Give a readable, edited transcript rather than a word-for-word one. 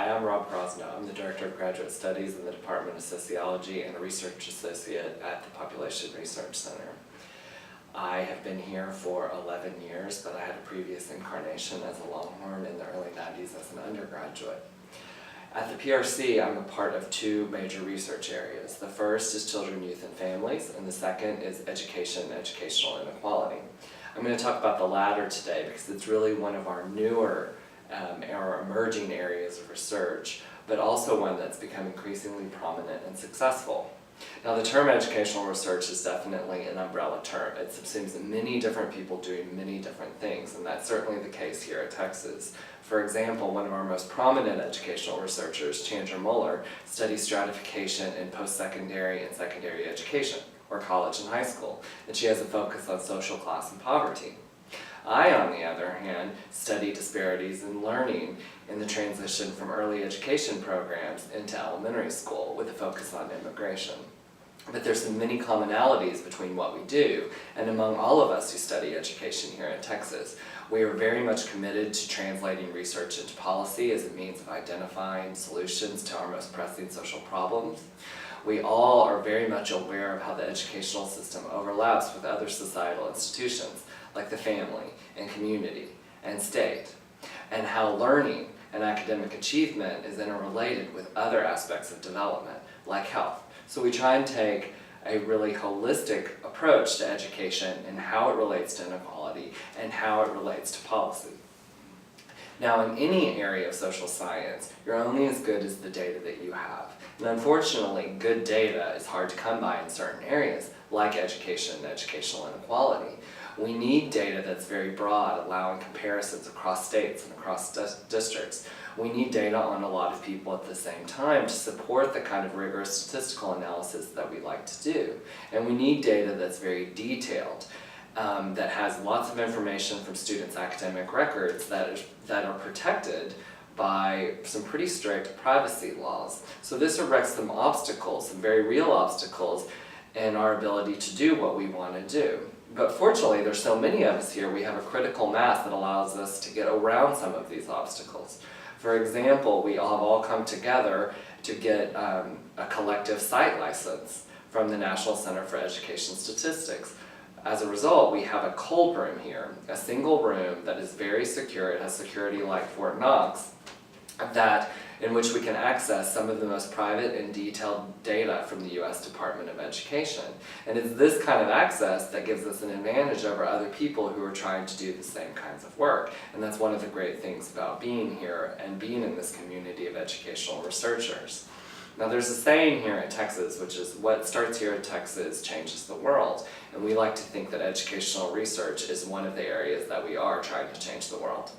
Hi, I'm Robert Crosnoe. I'm the Director of Graduate Studies in the Department of Sociology and a Research Associate at the Population Research Center. I have been here for 11 years, but I had a previous incarnation as a Longhorn in the early 90s as an undergraduate. At the PRC, I'm a part of two major research areas. The first is children, youth, and families, and the second is education and educational inequality. I'm going to talk about the latter today because it's really one of our newer or emerging areas of research, but also one that's become increasingly prominent and successful. Now, the term educational research is definitely an umbrella term. It subsumes many different people doing many different things, and that's certainly the case here at Texas. For example, one of our most prominent educational researchers, Chandra Muller, studies stratification in post-secondary and secondary education, or college and high school, and she has a focus on social class and poverty. I, on the other hand, study disparities in learning in the transition from early education programs into elementary school with a focus on immigration. But there's some many commonalities between what we do, and among all of us who study education here in Texas, we are very much committed to translating research into policy as a means of identifying solutions to our most pressing social problems. We all are very much aware of how the educational system overlaps with other societal institutions, like the family and community and state, and how learning and academic achievement is interrelated with other aspects of development, like health. So we try and take a really holistic approach to education and how it relates to inequality and how it relates to policy. Now, in any area of social science, you're only as good as the data that you have. And unfortunately, good data is hard to come by in certain areas, like education and educational inequality. We need data that's very broad, allowing comparisons across states and across districts. We need data on a lot of people at the same time to support the kind of rigorous statistical analysis that we like to do. And we need data that's very detailed, that has lots of information from students' academic records that are protected by some pretty strict privacy laws. So this erects some obstacles, some very real obstacles, in our ability to do what we want to do. But fortunately, there's so many of us here, we have a critical mass that allows us to get around some of these obstacles. For example, we have all come together to get a collective site license from the National Center for Education Statistics. As a result, we have a cold room here, a single room that is very secure. It has security like Fort Knox, in which we can access some of the most private and detailed data from the U.S. Department of Education. And it's this kind of access that gives us an advantage over other people who are trying to do the same kinds of work. And that's one of the great things about being here and being in this community of educational researchers. Now, there's a saying here at Texas, which is, what starts here at Texas changes the world. And we like to think that educational research is one of the areas that we are trying to change the world.